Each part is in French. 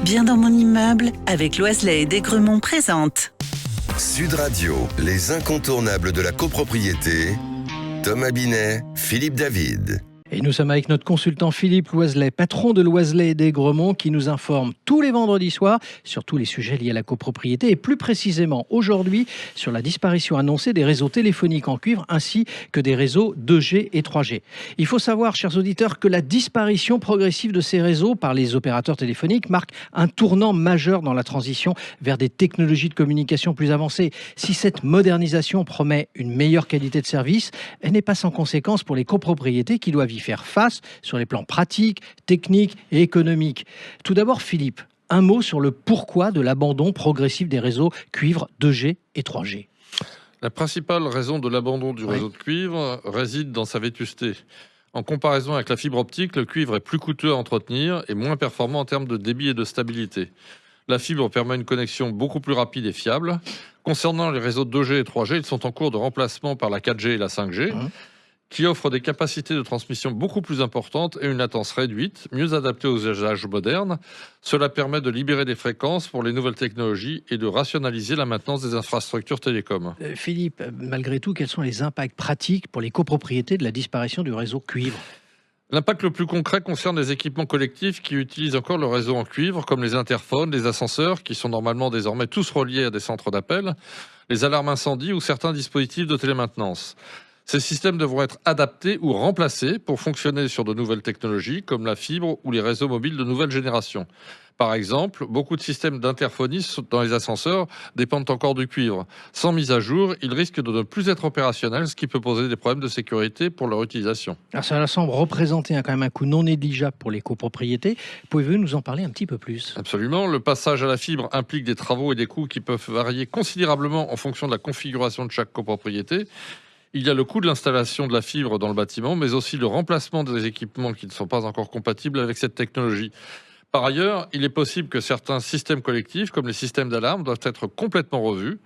Bien dans mon immeuble, avec Loiselet et Desgremont présente. Sud Radio, les incontournables de la copropriété. Thomas Binet, Philippe David. Et nous sommes avec notre consultant Philippe Loiselet, patron de Loiselet et Desgremont, qui nous informe tous les vendredis soirs sur tous les sujets liés à la copropriété et plus précisément aujourd'hui sur la disparition annoncée des réseaux téléphoniques en cuivre ainsi que des réseaux 2G et 3G. Il faut savoir, chers auditeurs, que la disparition progressive de ces réseaux par les opérateurs téléphoniques marque un tournant majeur dans la transition vers des technologies de communication plus avancées. Si cette modernisation promet une meilleure qualité de service, elle n'est pas sans conséquence pour les copropriétés qui doivent y faire face sur les plans pratiques, techniques et économiques. Tout d'abord, Philippe, un mot sur le pourquoi de l'abandon progressif des réseaux cuivre 2G et 3G. La principale raison de l'abandon du réseau de cuivre réside dans sa vétusté. En comparaison avec la fibre optique, le cuivre est plus coûteux à entretenir et moins performant en termes de débit et de stabilité. La fibre permet une connexion beaucoup plus rapide et fiable. Concernant les réseaux 2G et 3G, ils sont en cours de remplacement par la 4G et la 5G. Qui offrent des capacités de transmission beaucoup plus importantes et une latence réduite, mieux adaptée aux usages modernes. Cela permet de libérer des fréquences pour les nouvelles technologies et de rationaliser la maintenance des infrastructures télécom. Philippe, malgré tout, quels sont les impacts pratiques pour les copropriétés de la disparition du réseau cuivre ? L'impact le plus concret concerne les équipements collectifs qui utilisent encore le réseau en cuivre, comme les interphones, les ascenseurs, qui sont normalement désormais tous reliés à des centres d'appel, les alarmes incendie ou certains dispositifs de télémaintenance. Ces systèmes devront être adaptés ou remplacés pour fonctionner sur de nouvelles technologies comme la fibre ou les réseaux mobiles de nouvelle génération. Par exemple, beaucoup de systèmes d'interphonie dans les ascenseurs dépendent encore du cuivre. Sans mise à jour, ils risquent de ne plus être opérationnels, ce qui peut poser des problèmes de sécurité pour leur utilisation. Alors ça semble représenter quand même un coût non négligeable pour les copropriétés. Pouvez-vous nous en parler un petit peu plus ? Absolument. Le passage à la fibre implique des travaux et des coûts qui peuvent varier considérablement en fonction de la configuration de chaque copropriété. Il y a le coût de l'installation de la fibre dans le bâtiment, mais aussi le remplacement des équipements qui ne sont pas encore compatibles avec cette technologie. Par ailleurs, il est possible que certains systèmes collectifs, comme les systèmes d'alarme, doivent être complètement revus.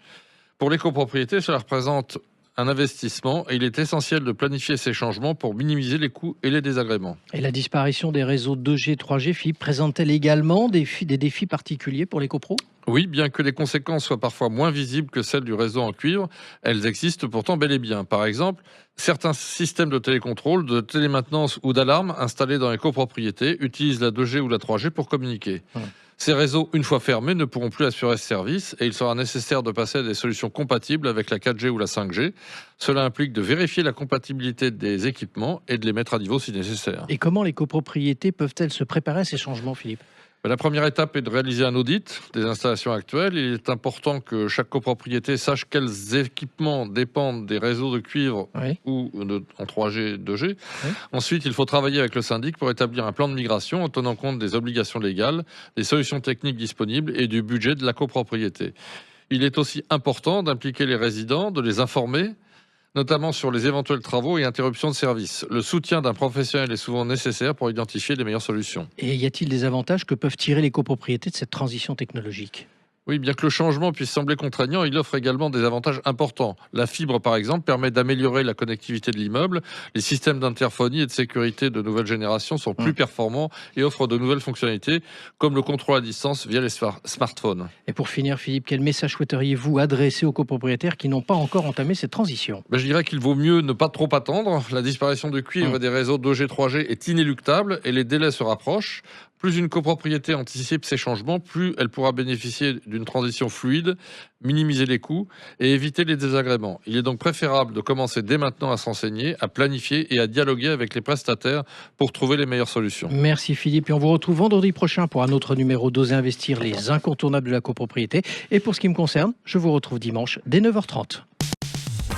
Pour les copropriétés, cela représente un investissement et il est essentiel de planifier ces changements pour minimiser les coûts et les désagréments. Et la disparition des réseaux 2G, 3G, Philippe, présente-t-elle également des défis particuliers pour les copros ? Oui, bien que les conséquences soient parfois moins visibles que celles du réseau en cuivre, elles existent pourtant bel et bien. Par exemple, certains systèmes de télécontrôle, de télémaintenance ou d'alarme installés dans les copropriétés utilisent la 2G ou la 3G pour communiquer. Ces réseaux, une fois fermés, ne pourront plus assurer ce service et il sera nécessaire de passer à des solutions compatibles avec la 4G ou la 5G. Cela implique de vérifier la compatibilité des équipements et de les mettre à niveau si nécessaire. Et comment les copropriétés peuvent-elles se préparer à ces changements, Philippe ? La première étape est de réaliser un audit des installations actuelles. Il est important que chaque copropriété sache quels équipements dépendent des réseaux de cuivre ou en 3G, 2G. Ensuite, il faut travailler avec le syndic pour établir un plan de migration en tenant compte des obligations légales, des solutions techniques disponibles et du budget de la copropriété. Il est aussi important d'impliquer les résidents, de les informer, notamment sur les éventuels travaux et interruptions de service. Le soutien d'un professionnel est souvent nécessaire pour identifier les meilleures solutions. Et y a-t-il des avantages que peuvent tirer les copropriétés de cette transition technologique ? Oui, bien que le changement puisse sembler contraignant, il offre également des avantages importants. La fibre, par exemple, permet d'améliorer la connectivité de l'immeuble. Les systèmes d'interphonie et de sécurité de nouvelle génération sont plus performants et offrent de nouvelles fonctionnalités, comme le contrôle à distance via les smartphones. Et pour finir, Philippe, quel message souhaiteriez-vous adresser aux copropriétaires qui n'ont pas encore entamé cette transition ? Je dirais qu'il vaut mieux ne pas trop attendre. La disparition du cuivre et des réseaux 2G, 3G est inéluctable et les délais se rapprochent. Plus une copropriété anticipe ces changements, plus elle pourra bénéficier d'une transition fluide, minimiser les coûts et éviter les désagréments. Il est donc préférable de commencer dès maintenant à s'enseigner, à planifier et à dialoguer avec les prestataires pour trouver les meilleures solutions. Merci Philippe et on vous retrouve vendredi prochain pour un autre numéro d'Oser investir, les incontournables de la copropriété. Et pour ce qui me concerne, je vous retrouve dimanche dès 9h30.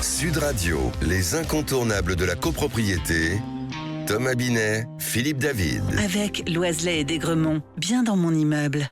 Sud Radio, les incontournables de la copropriété. Thomas Binet, Philippe David. Avec Loiselet et Desgremont, bien dans mon immeuble.